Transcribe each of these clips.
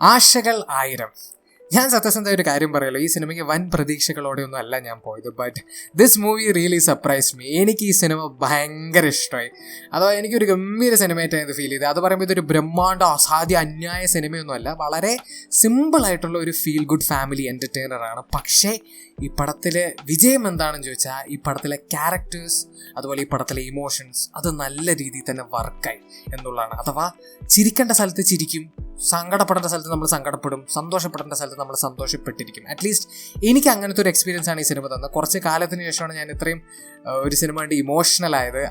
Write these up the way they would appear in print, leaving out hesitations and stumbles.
ആശകൾ 1000. ഞാൻ സത്യസന്ധമായ ഒരു കാര്യം പറയുള്ളൂ, ഈ സിനിമയ്ക്ക് വൻ പ്രതീക്ഷകളോടെ ഒന്നും അല്ല ഞാൻ പോയത്. But this movie really surprise me. എനിക്ക് ഈ സിനിമ ഭയങ്കര ഇഷ്ടമായി. അഥവാ എനിക്കൊരു ഗംഭീര സിനിമയായിട്ടാണ് ഇത് ഫീൽ ചെയ്തത്. അത് പറയുമ്പോൾ ഇതൊരു ബ്രഹ്മാണ്ഡ അസാധ്യ അന്യായ സിനിമയൊന്നുമല്ല, വളരെ സിമ്പിളായിട്ടുള്ള ഒരു ഫീൽ ഗുഡ് ഫാമിലി എൻ്റർടൈനറാണ്. പക്ഷേ ഈ പടത്തിലെ വിജയം എന്താണെന്ന് ചോദിച്ചാൽ ഈ പടത്തിലെ ക്യാരക്ടേഴ്സ്, അതുപോലെ ഈ പടത്തിലെ ഇമോഷൻസ്, അത് നല്ല രീതിയിൽ തന്നെ വർക്കായി എന്നുള്ളതാണ്. അഥവാ ചിരിക്കേണ്ട സ്ഥലത്ത് ചിരിക്കും, സങ്കടപ്പെടേണ്ട സ്ഥലത്ത് നമ്മൾ സങ്കടപ്പെടും, സന്തോഷപ്പെടേണ്ട സ്ഥലത്ത് നമ്മൾ സന്തോഷപ്പെട്ടിരിക്കും. അറ്റ്ലീസ്റ്റ് എനിക്ക് അങ്ങനത്തെ ഒരു എക്സ്പീരിയൻസ് ആണ് ഈ സിനിമ തന്നത്. കുറച്ച് കാലത്തിന് ശേഷമാണ് ഞാൻ ഇത്രയും ഒരു സിനിമ കണ്ട് ഇമോഷണൽ ആയത്.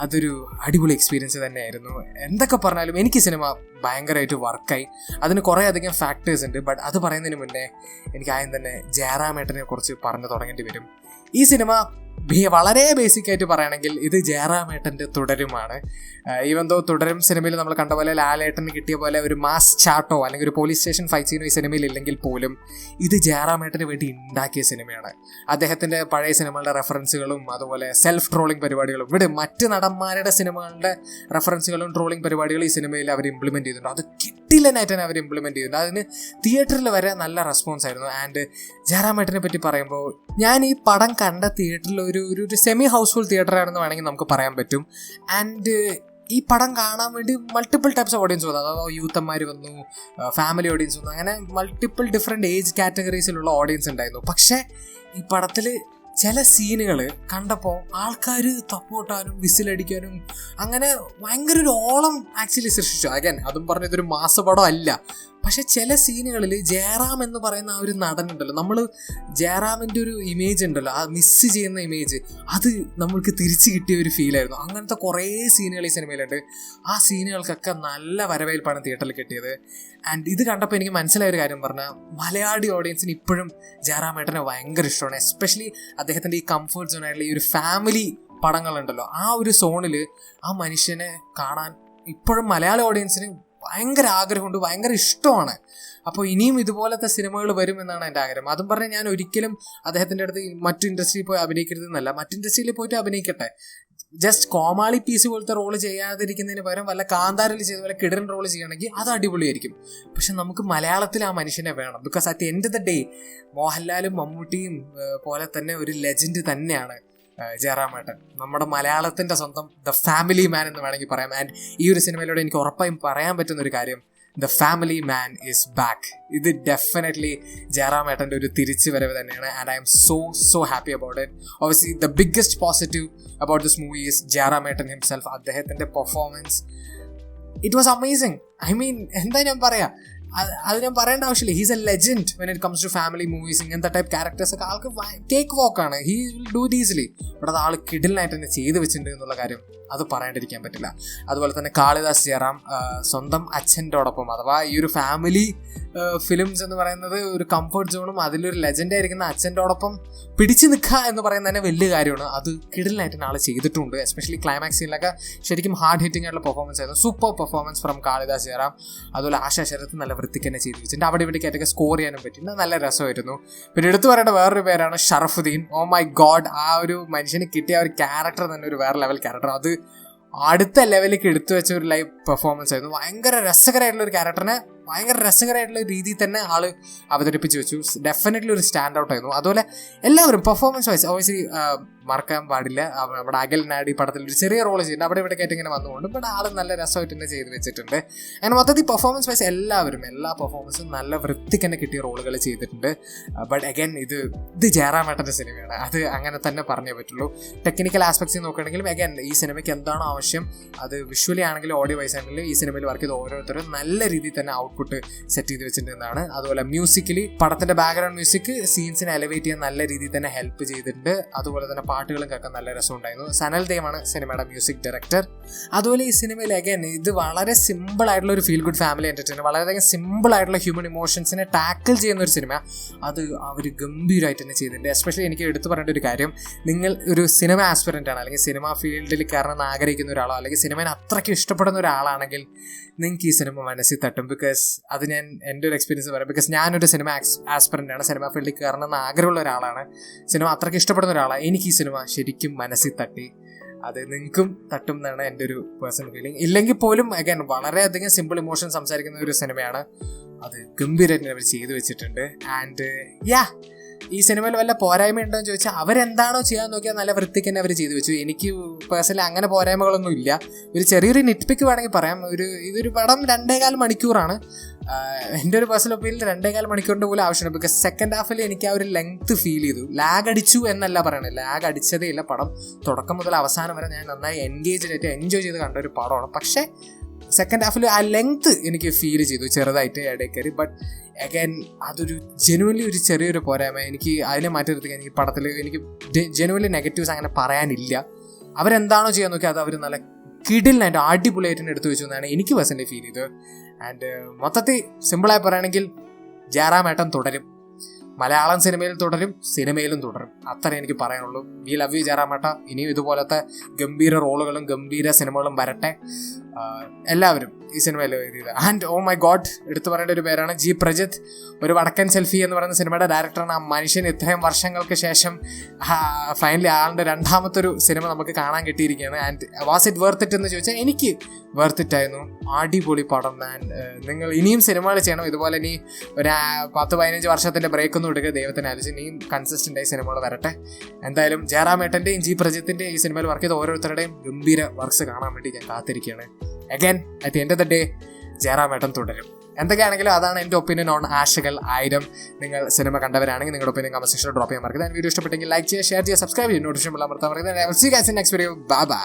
അതൊരു അടിപൊളി എക്സ്പീരിയൻസ് തന്നെയായിരുന്നു. എന്തൊക്കെ പറഞ്ഞാലും എനിക്ക് സിനിമ ഭയങ്കരമായിട്ട് വർക്കായി. അതിന് കുറേ അധികം ഫാക്ടേഴ്സ് ഉണ്ട്. ബട്ട് അത് പറയുന്നതിന് മുന്നേ എനിക്ക് ആദ്യം തന്നെ ജയറാമേട്ടനെ കുറിച്ച് പറഞ്ഞു തുടങ്ങേണ്ടി വരും. ഈ സിനിമ വളരെ ബേസിക്കായിട്ട് പറയുകയാണെങ്കിൽ ഇത് ജയറാമേട്ടൻ്റെ തുടരുമാണ്. ഈവൻ ദോ തുടരും സിനിമയിൽ നമ്മൾ കണ്ട പോലെ ലാലേട്ടന് കിട്ടിയ പോലെ ഒരു മാസ് ചാട്ടോ അല്ലെങ്കിൽ ഒരു പോലീസ് സ്റ്റേഷൻ ഫൈറ്റ് സീനോ ഈ സിനിമയിൽ ഇല്ലെങ്കിൽ പോലും ഇത് ജയറാമേട്ടന് വേണ്ടി ഉണ്ടാക്കിയ സിനിമയാണ്. അദ്ദേഹത്തിൻ്റെ പഴയ സിനിമകളുടെ റെഫറൻസുകളും അതുപോലെ സെൽഫ് ട്രോളിംഗ് പരിപാടികളും ഇവിടെ മറ്റ് നടന്മാരുടെ സിനിമകളുടെ റെഫറൻസുകളും ട്രോളിംഗ് പരിപാടികളും ഈ സിനിമയിൽ അവർ ഇംപ്ലിമെൻറ്റ് ചെയ്തിട്ടുണ്ട്. അത് കിട്ടില്ലെന്നായിട്ട് തന്നെ അവർ ഇംപ്ലിമെൻറ്റ് ചെയ്തിട്ടുണ്ട്. അതിന് തിയേറ്ററിൽ വരെ നല്ല റെസ്പോൺസ് ആയിരുന്നു. ആൻഡ് ജയറാമേട്ടനെ പറ്റി പറയുമ്പോൾ ഞാൻ ഈ പടം കണ്ട തിയേറ്ററിൽ ഒരു സെമി ഹൗസ്ഫുൾ തിയേറ്ററാണെന്ന് വേണമെങ്കിൽ നമുക്ക് പറയാൻ പറ്റും. ആൻഡ് ഈ പടം കാണാൻ വേണ്ടി മൾട്ടിപ്പിൾ ടൈപ്സ് ഓഫ് ഓഡിയൻസ് വന്നു. അതായത് യൂത്തന്മാർ വന്നു, ഫാമിലി ഓഡിയൻസ് വന്നു, അങ്ങനെ മൾട്ടിപ്പിൾ ഡിഫറെൻറ്റ് ഏജ് കാറ്റഗറീസിലുള്ള ഓഡിയൻസ് ഉണ്ടായിരുന്നു. പക്ഷേ ഈ പടത്തിൽ ചില സീനുകൾ കണ്ടപ്പോൾ ആൾക്കാർ തപ്പോട്ടാനും വിസിലടിക്കാനും അങ്ങനെ ഭയങ്കര ഒരു ഓളം ആക്ച്വലി സൃഷ്ടിച്ചു. അഗൈൻ അതും പറഞ്ഞതൊരു മാസപടം അല്ല. പക്ഷെ ചില സീനുകളിൽ ജയറാം എന്ന് പറയുന്ന ആ ഒരു നടനുണ്ടല്ലോ, നമ്മൾ ജയറാമിൻ്റെ ഒരു ഇമേജ് ഉണ്ടല്ലോ, ആ മിസ് ചെയ്യുന്ന ഇമേജ്, അത് നമ്മൾക്ക് തിരിച്ച് കിട്ടിയ ഒരു ഫീലായിരുന്നു. അങ്ങനത്തെ കുറേ സീനുകൾ ഈ സിനിമയിലുണ്ട്. ആ സീനുകൾക്കൊക്കെ നല്ല വരവേൽപ്പാണ് തിയേറ്ററിൽ കിട്ടിയത്. ആൻഡ് ഇത് കണ്ടപ്പോൾ എനിക്ക് മനസ്സിലായ ഒരു കാര്യം പറഞ്ഞാൽ മലയാളി ഓഡിയൻസിന് ഇപ്പോഴും ജയറാമേട്ടനെ ഭയങ്കര ഇഷ്ടമാണ്. എസ്പെഷ്യലി അദ്ദേഹത്തിൻ്റെ ഈ കംഫർട്ട് സോണായിട്ടുള്ള ഈ ഒരു ഫാമിലി പടങ്ങളുണ്ടല്ലോ, ആ ഒരു സോണിൽ ആ മനുഷ്യനെ കാണാൻ ഇപ്പോഴും മലയാളി ഓഡിയൻസിന് ഭയങ്കര ആഗ്രഹമുണ്ട്, ഭയങ്കര ഇഷ്ടമാണ്. അപ്പോൾ ഇനിയും ഇതുപോലത്തെ സിനിമകൾ വരുമെന്നാണ് എൻ്റെ ആഗ്രഹം. അതും പറഞ്ഞാൽ ഞാൻ ഒരിക്കലും അദ്ദേഹത്തിൻ്റെ അടുത്ത് മറ്റു ഇൻഡസ്ട്രിയിൽ പോയി അഭിനയിക്കരുതെന്നല്ല, മറ്റു ഇൻഡസ്ട്രിയിൽ പോയിട്ട് അഭിനയിക്കട്ടെ. ജസ്റ്റ് കോമാളി പീസ് പോലത്തെ റോള് ചെയ്യാതിരിക്കുന്നതിന് പകരം വല്ല കാന്താരിൽ ചെയ്ത പോലെ കിടൻ റോള് ചെയ്യണമെങ്കിൽ അത് അടിപൊളിയായിരിക്കും. പക്ഷെ നമുക്ക് മലയാളത്തിൽ ആ മനുഷ്യനെ വേണം. Because at the end of the day മോഹൻലാലും മമ്മൂട്ടിയും പോലെ തന്നെ ഒരു ലെജൻഡ് തന്നെയാണ് ജയറാമേട്ടൻ, നമ്മുടെ മലയാളത്തിൻ്റെ സ്വന്തം ദ ഫാമിലി മാൻ എന്ന് വേണമെങ്കിൽ പറയാം. ആൻഡ് ഈ ഒരു സിനിമയിലൂടെ എനിക്ക് ഉറപ്പായും പറയാൻ പറ്റുന്നൊരു കാര്യം, the family man is back. ഇത് ഡെഫിനറ്റ്ലി ജയറാമേട്ടൻ്റെ ഒരു തിരിച്ചു വരവ് തന്നെയാണ്. And I'm so happy about it. Obviously the biggest positive about this movie is ജയറാമേട്ടൻ ഹിംസെൽഫ്. അദ്ദേഹത്തിൻ്റെ performance it was amazing. I mean എന്താ ഞാൻ പറയാം, അത് ഞാൻ പറയേണ്ട ആവശ്യമില്ല. He's a legend when it comes to family movies. ഇങ്ങനത്തെ ടൈപ്പ് ക്യാരക്ടേഴ്സ് ഒക്കെ ആൾക്ക് ടേക്ക് വോക്കാണ്. He will do it easily. But അത് ആൾ കിഡിലായിട്ട് തന്നെ ചെയ്ത് വെച്ചിട്ടുണ്ട് എന്നുള്ള കാര്യം അത് പറയാണ്ടിരിക്കാൻ പറ്റില്ല. അതുപോലെ തന്നെ കാളിദാസ് ജയറാം സ്വന്തം അച്ഛൻ്റെയോടൊപ്പം, അഥവാ ഈ ഒരു ഫാമിലി ഫിലിംസ് എന്ന് പറയുന്നത് ഒരു കംഫർട്ട് സോണും അതിലൊരു ലെജൻഡായിരിക്കുന്ന അച്ഛൻ്റെയോടൊപ്പം പിടിച്ചു നിൽക്കുക എന്ന് പറയുന്നത് തന്നെ വലിയ കാര്യമാണ്. അത് കിഡിലായിട്ട് ആൾ ചെയ്തിട്ടുണ്ട്. എസ്പെഷ്യലി ക്ലൈമാക്സ് സീനിലൊക്കെ ശരിക്കും ഹാർഡ് ഹിറ്റിംഗ് ആയിട്ടുള്ള പെർഫോമൻസ് ആയിരുന്നു. Super performance from Kalidas Jayaram. അതുപോലെ ആശാ ശരത്ത് നല്ല വൃത്തിക്ക് തന്നെ ചെയ്ത് വെച്ചിട്ടുണ്ട്. അവിടെ ഇവിടേക്കായിട്ടൊക്കെ സ്കോർ ചെയ്യാനും പറ്റുന്നത് നല്ല രസമായിരുന്നു. പിന്നെ എടുത്തു പറയേണ്ട വേറൊരു പേരാണ് ഷറഫുദ്ദീൻ. ഓ മൈ ഗോഡ്, ആ ഒരു മനുഷ്യന് കിട്ടിയ ഒരു ക്യാരക്ടർ തന്നെ ഒരു വേറെ ലെവൽ ക്യാരക്ടർ. അത് അടുത്ത ലെവലിലേക്ക് എടുത്തു വെച്ച ഒരു ലൈവ് പെർഫോമൻസ് ആയിരുന്നു. ഭയങ്കര രസകരമായിട്ടുള്ള ഒരു ക്യാരക്ടറിനെ ഭയങ്കര രസകരമായിട്ടുള്ള രീതിയിൽ തന്നെ ആൾ അവതരിപ്പിച്ച് വെച്ചു. ഡെഫിനറ്റ്ലി ഒരു സ്റ്റാൻഡ് ഔട്ട് ആയിരുന്നു. അതുപോലെ എല്ലാവരും പെർഫോമൻസ് വൈസ് ഓബിയസ്ലി മറക്കാൻ പാടില്ല, നമ്മുടെ അഖിൽ നാടി പടത്തിൽ ഒരു ചെറിയ റോൾ ചെയ്യുന്നുണ്ട്, അവിടെ ഇവിടെ ആയിട്ട് ഇങ്ങനെ വന്നുകൊണ്ട്. ബട്ട് ആൾ നല്ല രസമായിട്ട് തന്നെ ചെയ്ത് വെച്ചിട്ടുണ്ട്. അങ്ങനെ മൊത്തത്തിൽ പെർഫോമൻസ് വൈസ് എല്ലാ പെർഫോമൻസും നല്ല വൃത്തിക്ക് തന്നെ കിട്ടിയ റോളുകൾ ചെയ്തിട്ടുണ്ട്. ബട്ട് അഗൈൻ ഇത് ജയറാമേട്ടൻ്റെ സിനിമയാണ്, അത് അങ്ങനെ തന്നെ പറഞ്ഞേ പറ്റുള്ളൂ. ടെക്നിക്കൽ ആസ്പെക്ട്സ് നോക്കുകയാണെങ്കിലും അഗൈൻ ഈ സിനിമയ്ക്ക് എന്താണോ ആവശ്യം, അത് വിഷ്വലി ആണെങ്കിലും ഓഡിയോ വൈസ് ആണെങ്കിലും ഈ സിനിമയിൽ വർക്ക് ചെയ്ത് ഓരോരുത്തരും നല്ല രീതിയിൽ തന്നെ ഔട്ട്പുട്ട് സെറ്റ് ചെയ്ത് വെച്ചിട്ടുണ്ടെന്നാണ്. അതുപോലെ മ്യൂസിക്കലി പടത്തിന്റെ ബാക്ക്ഗ്രൗണ്ട് മ്യൂസിക് സീൻസിനെ എലിവേറ്റ് ചെയ്യാൻ നല്ല രീതിയിൽ തന്നെ ഹെൽപ്പ് ചെയ്തിട്ടുണ്ട്. അതുപോലെ തന്നെ പാട്ടുകളും കേൾക്കാൻ നല്ല രസമുണ്ടായിരുന്നു. സനൽ ദേവാണ് സിനിമയുടെ മ്യൂസിക് ഡയറക്ടർ. അതുപോലെ ഈ സിനിമയിൽ അഗൈൻ ഇത് വളരെ സിമ്പിൾ ആയിട്ടുള്ള ഒരു ഫീൽ ഗുഡ് ഫാമിലി എൻ്റർടൈനർ, വളരെയധികം സിമ്പിൾ ആയിട്ടുള്ള ഹ്യൂമൻ ഇമോഷൻസിനെ ടാക്കിൾ ചെയ്യുന്ന ഒരു സിനിമ. അത് അവർ ഗംഭീരമായിട്ട് തന്നെ ചെയ്തിട്ടുണ്ട്. എസ്പെഷ്യലി എനിക്ക് എടുത്തു പറയേണ്ട ഒരു കാര്യം, നിങ്ങൾ ഒരു സിനിമ ആസ്പിറൻ്റ് ആണ്, അല്ലെങ്കിൽ സിനിമ ഫീൽഡിൽ കയറണമെന്ന് ആഗ്രഹിക്കുന്ന ഒരാളോ അല്ലെങ്കിൽ സിനിമയെ അത്രയ്ക്ക് ഇഷ്ടപ്പെടുന്ന ഒരാളാണെങ്കിൽ നിങ്ങൾക്ക് ഈ സിനിമ മനസ്സിൽ തട്ടും. ബിക്കോസ് അത് ഞാൻ എൻ്റെ ഒരു എക്സ്പീരിയൻസ് പറയാം. ബിക്കോസ് ഞാനൊരു സിനിമ ആസ്പിറൻ്റ് ആണ്, സിനിമ ഫീൽഡിൽ കയറണമെന്ന് ആഗ്രഹമുള്ള ഒരാളാണ്, സിനിമ അത്രയ്ക്ക് ഇഷ്ടപ്പെടുന്ന ഒരാളാണ്. എനിക്ക് ഈ സിനിമ ശരിക്കും മനസ്സിൽ തട്ടി. അത് നിങ്ങൾക്കും തട്ടും എന്നാണ് എൻ്റെ ഒരു പേഴ്സണൽ ഫീലിംഗ്. ഇല്ലെങ്കിൽ പോലും അഗൈൻ വളരെയധികം സിമ്പിൾ ഇമോഷൻ സംസാരിക്കുന്ന ഒരു സിനിമയാണ്. അത് ഗംഭീരമായിട്ട് അവർ ചെയ്തു വെച്ചിട്ടുണ്ട്. ആൻഡ് ഈ സിനിമയിൽ വല്ല പോരായ്മ ഉണ്ടോ എന്ന് ചോദിച്ചാൽ അവരെന്താണോ ചെയ്യാൻ നോക്കിയാൽ നല്ല വൃത്തിക്ക് തന്നെ അവർ ചെയ്തു വെച്ചു. എനിക്ക് പേഴ്സണലി അങ്ങനെ പോരായ്മകളൊന്നും ഇല്ല. ഒരു ചെറിയൊരു നിറ്റ്പിക്ക് വേണമെങ്കിൽ പറയാം. ഇതൊരു പടം 2.25 മണിക്കൂറാണ്. എൻ്റെ ഒരു പേഴ്സണൽ ഒപ്പീനിയൻ 2.25 മണിക്കൂറിൻ്റെ പോലും ആവശ്യമുണ്ട്. ബിക്കോസ് സെക്കൻഡ് ഹാഫിൽ എനിക്ക് ആ ഒരു ലെങ്ത് ഫീൽ ചെയ്തു. ലാഗ് അടിച്ചു എന്നല്ല പറയണത്, ലാഗ് അടിച്ചതേ ഇല്ല. പടം തുടക്കം മുതൽ അവസാനം വരെ ഞാൻ നന്നായി എൻജോയ് ചെയ്ത് കണ്ട ഒരു പടമാണ്. പക്ഷേ സെക്കൻഡ് ഹാഫിൽ ആ ലെങ്ത് എനിക്ക് ഫീൽ ചെയ്തു ചെറുതായിട്ട് ഇടയിൽ കയറി. ബട്ട് അഗൈൻ അതൊരു ജെനുവൻലി ഒരു ചെറിയൊരു പോരായ്മ. എനിക്ക് അതിനെ മാറ്റി നിർത്തി എനിക്ക് പടത്തിൽ എനിക്ക് ജെനുവൻലി നെഗറ്റീവ്സ് അങ്ങനെ പറയാനില്ല. അവരെന്താണോ ചെയ്യാൻ നോക്കി അത് അവർ നല്ല കിടിലായിട്ട് അടിപൊളിയായിട്ട് എടുത്തു വെച്ചു എന്നാണ് എനിക്ക് പേഴ്സണലി ഫീൽ ചെയ്തത്. ആൻഡ് മൊത്തത്തിൽ സിമ്പിളായി പറയുകയാണെങ്കിൽ ജയറാമേട്ടൻ തുടരും. മലയാളം സിനിമയിൽ തുടരും, സിനിമയിലും തുടരും. അത്ര എനിക്ക് പറയാനുള്ളൂ. വി ലവ് യു ജയറാമേട്ട. ഇനിയും ഇതുപോലത്തെ ഗംഭീര റോളുകളും ഗംഭീര സിനിമകളും വരട്ടെ എല്ലാവരും ഈ സിനിമയിൽ. ആൻഡ് ഓ മൈ ഗോഡ്, എടുത്തു പറയേണ്ട ഒരു പേരാണ് ജി പ്രജിത്ത്. ഒരു വടക്കൻ സെൽഫി എന്ന് പറയുന്ന സിനിമയുടെ ഡയറക്ടറാണ്. ആ മനുഷ്യൻ ഇത്രയും വർഷങ്ങൾക്ക് ശേഷം ഫൈനലി ആളുടെ രണ്ടാമത്തൊരു സിനിമ നമുക്ക് കാണാൻ കിട്ടിയിരിക്കുകയാണ്. And was it worth it എന്ന് ചോദിച്ചാൽ എനിക്ക് വർത്ത് ഇറ്റ് ആയിരുന്നു. അടിപൊളി പടം. ആൻഡ് നിങ്ങൾ ഇനിയും സിനിമകൾ ചെയ്യണം. ഇതുപോലെ ഇനി ഒരു 10-15 വർഷത്തിൻ്റെ ബ്രേക്കൊന്നും എടുക്കുക. ദൈവത്തിന് ആലോചിച്ച് ഇനിയും കൺസിസ്റ്റൻ്റായി സിനിമകൾ വരട്ടെ. എന്തായാലും ജയറാമേട്ടൻ്റെയും ജി പ്രജിത്തിൻ്റെയും ഈ സിനിമയിൽ വർക്ക് ചെയ്ത ഓരോരുത്തരുടെയും ഗംഭീര വർക്ക്സ് കാണാൻ വേണ്ടി ഞാൻ കാത്തിരിക്കുകയാണ്. Again at the end of the day ജയറാമേട്ടൻ തുടരും. എന്തൊക്കെയാണെങ്കിലും അതാണ് എൻ്റെ ഒപ്പീനിയൻ ഓൺ ആഷകൾ 1000. നിങ്ങൾ സിനിമ കണ്ടവരാണെങ്കിൽ നിങ്ങളുടെ ഒപ്പീനിയൻ കമന്റ് സെക്ഷനിൽ ഡ്രോപ്പ് ചെയ്യാൻ മറക്കരുത്. വീഡിയോ ഇഷ്ടപ്പെട്ടെങ്കിൽ ലൈക്ക് ചെയ്യുക, ഷെയർ ചെയ്യുക, സബ്സ്ക്രൈബ് ചെയ്യുക, നോട്ടിഫിക്കേഷൻ അമർത്താൻ മറക്കരുത്. Next video. Bye bye.